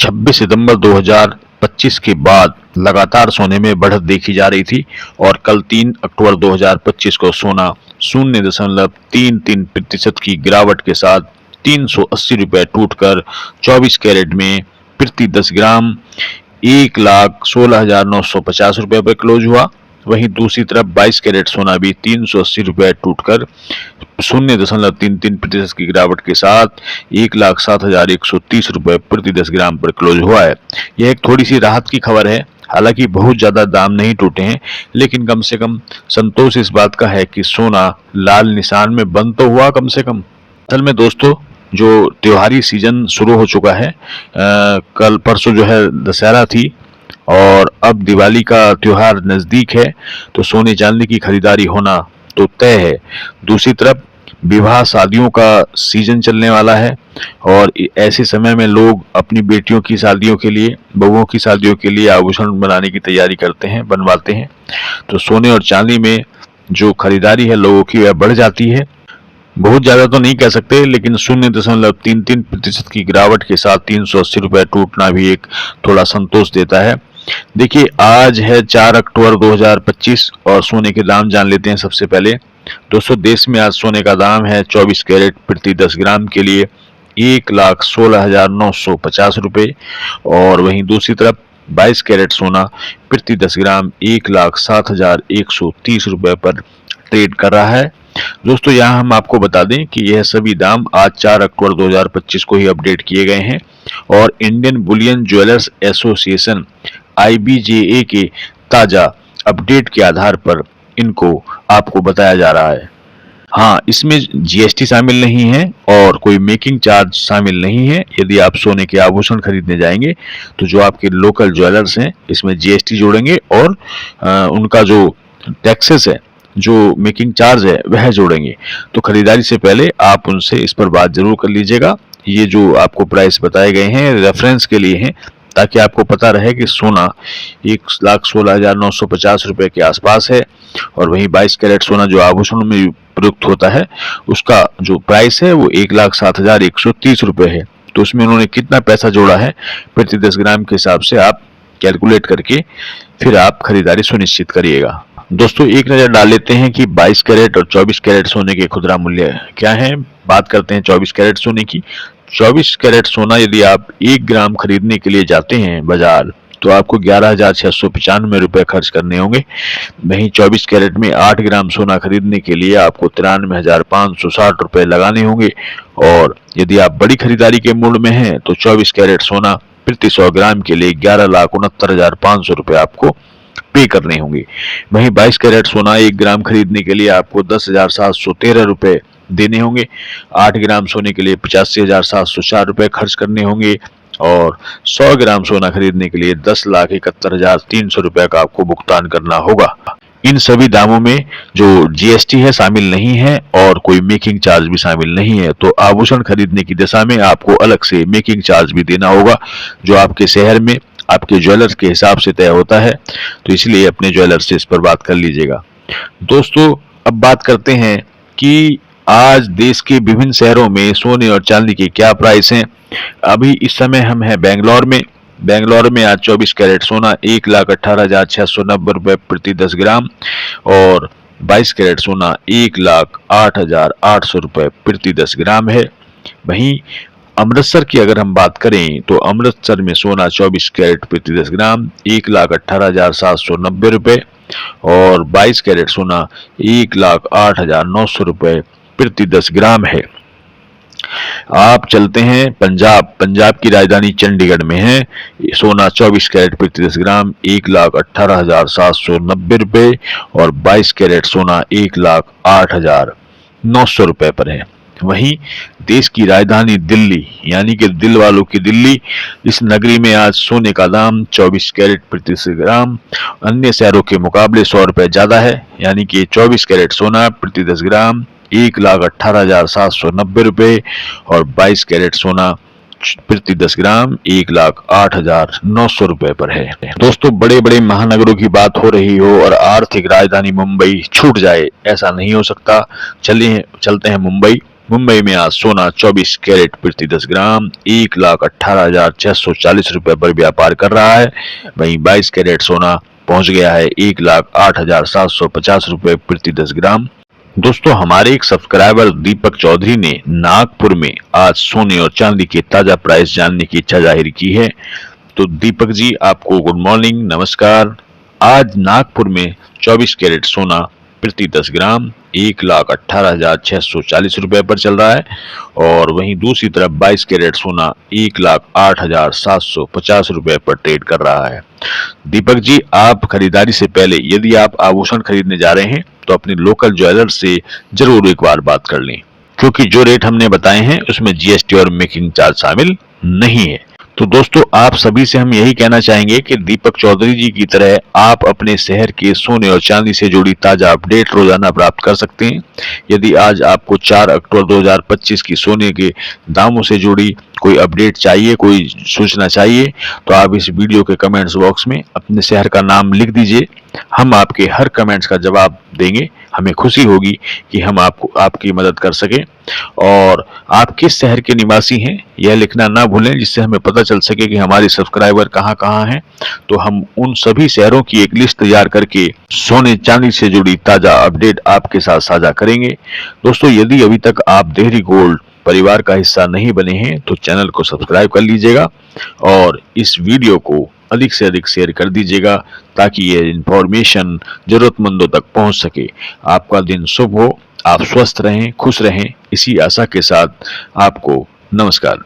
26 सितंबर 2025 के बाद लगातार सोने में बढ़त देखी जा रही थी और कल 3 अक्टूबर 2025 को सोना 0.33% की गिरावट के साथ 380 रुपए टूटकर 24 कैरेट में प्रति 10 ग्राम 1,16,950 रुपए पर क्लोज हुआ। वहीं दूसरी तरफ 22 कैरेट सोना भी 380 रुपए टूटकर 0.33% की गिरावट के साथ 1,07,130 रुपए प्रति 10 ग्राम पर क्लोज हुआ है। यह एक थोड़ी सी राहत की खबर है। हालांकि बहुत ज्यादा दाम नहीं टूटे हैं, लेकिन कम से कम संतोष इस बात का है कि सोना लाल निशान में बंद तो हुआ कम से कम। असल में दोस्तों, जो त्योहारी सीजन शुरू हो चुका है, कल परसों जो है दशहरा थी और अब दिवाली का त्योहार नजदीक है, तो सोने चांदी की खरीदारी होना तो तय है। दूसरी तरफ विवाह शादियों का सीजन चलने वाला है और ऐसे समय में लोग अपनी बेटियों की शादियों के लिए, बहुओं की शादियों के लिए आभूषण बनाने की तैयारी करते हैं, बनवाते हैं। तो सोने और चांदी में जो खरीदारी है लोगों की वह बढ़ जाती है। बहुत ज्यादा तो नहीं कह सकते, लेकिन 0.33% की गिरावट के साथ 380 रुपए टूटना भी एक थोड़ा संतोष देता है। देखिए, आज है 4 अक्टूबर 2025 और सोने के दाम जान लेते हैं। सबसे पहले दोस्तों, देश में आज सोने का दाम है 24 कैरेट प्रति 10 ग्राम के लिए 1,16,950 रुपए और वहीं दूसरी तरफ 22 कैरेट सोना प्रति 10 ग्राम 1,07,130 रुपए पर ट्रेड कर रहा है। दोस्तों, यहाँ हम आपको बता दें कि यह सभी दाम आज 4 अक्टूबर 2025 को ही अपडेट किए गए हैं और Indian Boolean jewellers association IBJA के ताजा अपडेट के आधार पर इनको आपको बताया जा रहा है। हाँ, इसमें GST शामिल नहीं है और कोई मेकिंग चार्ज शामिल नहीं है। यदि आप सोने के आभूषण खरीदने जाएंगे तो जो आपके लोकल ज्वेलर्स हैं इसमें GST जोड़ेंगे और उनका जो टैक्सेस है, जो मेकिंग चार्ज है, वह जोड़ेंगे। तो खरीदारी से पहले आप उनसे इस पर बात जरूर कर लीजिएगा। ये जो आपको प्राइस बताए गए हैं रेफरेंस के लिए हैं, ताकि आपको पता रहे कि सोना 1,16,950 रुपए के आसपास है और वहीं 22 कैरेट सोना जो आभूषणों में प्रयुक्त होता है उसका जो प्राइस है वो 1,07,130 रुपए है। तो उसमें उन्होंने कितना पैसा जोड़ा है प्रति 10 ग्राम के हिसाब से आप कैलकुलेट करके फिर आप खरीदारी सुनिश्चित करिएगा। दोस्तों, एक नजर डाल लेते हैं कि 22 कैरेट और 24 कैरेट सोने के खुदरा मूल्य क्या है। बात करते हैं 24 कैरेट सोने की। 24 कैरेट सोना यदि आप 1 ग्राम खरीदने के लिए जाते हैं बाजार, तो आपको 11,695 रुपए खर्च करने होंगे। वहीं 24 कैरेट में 8 ग्राम सोना खरीदने के लिए आपको 93,560 रुपए लगाने होंगे और यदि आप बड़ी खरीदारी के मूड में हैं तो 24 कैरेट सोना प्रति 100 ग्राम के लिए 11,69,500 रुपए आपको पे करने होंगे। वहीं 22 कैरेट सोना 1 ग्राम खरीदने के लिए आपको 10,713 रुपए देने होंगे। 8 ग्राम सोने के लिए 85,704 रुपए खर्च करने होंगे और 100 ग्राम सोना खरीदने के लिए 10,71,300 रुपए का आपको भुगतान करना होगा। इन सभी दामों में जो GST है शामिल नहीं है और कोई मेकिंग चार्ज भी शामिल नहीं है। तो आभूषण खरीदने की दिशा में आपको अलग से मेकिंग चार्ज भी देना होगा, जो आपके शहर में आपके ज्वेलर्स के हिसाब से तय होता है। तो इसलिए अपने ज्वेलर से इस पर बात कर लीजिएगा। दोस्तों, अब बात करते हैं कि आज देश के विभिन्न शहरों में सोने और चांदी के क्या प्राइस हैं। अभी इस समय हम हैं बेंगलोर में। बेंगलोर में आज 24 कैरेट सोना 1,18,690 रुपए प्रति 10 ग्राम और 22 कैरेट सोना 1,08,800 रुपए प्रति 10 ग्राम है। वहीं अमृतसर की अगर हम बात करें तो अमृतसर में सोना 24 कैरेट प्रति 10 ग्राम 1,18,790 रुपए और 22 कैरेट सोना 1,08,900 रुपए प्रति 10 ग्राम है। आप चलते हैं पंजाब की राजधानी चंडीगढ़ में है सोना 24 कैरेट प्रति 10 ग्राम 1,18,790 रुपए और 22 कैरेट सोना 1,08,900 रुपए पर है। वहीं देश की राजधानी दिल्ली, यानी कि दिल वालों की दिल्ली, इस नगरी में आज सोने का दाम 24 कैरेट प्रति 10 ग्राम अन्य शहरों के मुकाबले 100 रुपए ज्यादा है। यानी कि 24 कैरेट सोना प्रति 10 ग्राम 1,18,790 रुपए और 22 कैरेट सोना प्रति 10 ग्राम 1,08,900 रुपए पर है। दोस्तों, बड़े बड़े महानगरों की बात हो रही हो और आर्थिक राजधानी मुंबई छूट जाए, ऐसा नहीं हो सकता। चलते हैं मुंबई। मुंबई में आज सोना 24 कैरेट प्रति 10 ग्राम 1,18,640 रुपए पर व्यापार कर रहा है। वहीं 22 कैरेट सोना पहुंच गया है 1,08,750 रुपए प्रति 10 ग्राम। दोस्तों, हमारे एक सब्सक्राइबर दीपक चौधरी ने नागपुर में आज सोने और चांदी के ताजा प्राइस जानने की इच्छा जाहिर की है। तो दीपक जी, आपको गुड मॉर्निंग, नमस्कार। आज नागपुर में 24 कैरेट सोना प्रति 10 ग्राम 1,18,640 रुपए पर चल रहा है और वहीं दूसरी तरफ 22 कैरेट सोना 1,08,750 रुपए पर ट्रेड कर रहा है। दीपक जी, आप खरीदारी से पहले यदि आप आभूषण खरीदने जा रहे हैं तो अपने लोकल ज्वेलर से जरूर एक बार बात कर लें, क्योंकि जो रेट हमने बताए हैं उसमें जीएसटी और मेकिंग चार्ज शामिल नहीं है। तो दोस्तों, आप सभी से हम यही कहना चाहेंगे कि दीपक चौधरी जी की तरह आप अपने शहर के सोने और चांदी से जुड़ी ताजा अपडेट रोजाना प्राप्त कर सकते हैं। यदि आज आपको 4 अक्टूबर 2025 की सोने के दामों से जुड़ी कोई अपडेट चाहिए, कोई सूचना चाहिए, तो आप इस वीडियो के कमेंट्स बॉक्स में अपने शहर का नाम लिख दीजिए। हम आपके हर कमेंट्स का जवाब देंगे। हमें खुशी होगी कि हम आपकी मदद कर सकें। और आप किस शहर के निवासी हैं यह लिखना ना भूलें, जिससे हमें पता चल सके कि हमारे सब्सक्राइबर कहाँ कहाँ हैं। तो हम उन सभी शहरों की एक लिस्ट तैयार करके सोने चांदी से जुड़ी ताजा अपडेट आपके साथ साझा करेंगे। दोस्तों, यदि अभी तक आप देहरी गोल्ड परिवार का हिस्सा नहीं बने हैं तो चैनल को सब्सक्राइब कर लीजिएगा और इस वीडियो को अधिक से अधिक शेयर कर दीजिएगा ताकि ये इंफॉर्मेशन जरूरतमंदों तक पहुंच सके। आपका दिन शुभ हो, आप स्वस्थ रहें, खुश रहें, इसी आशा के साथ आपको नमस्कार।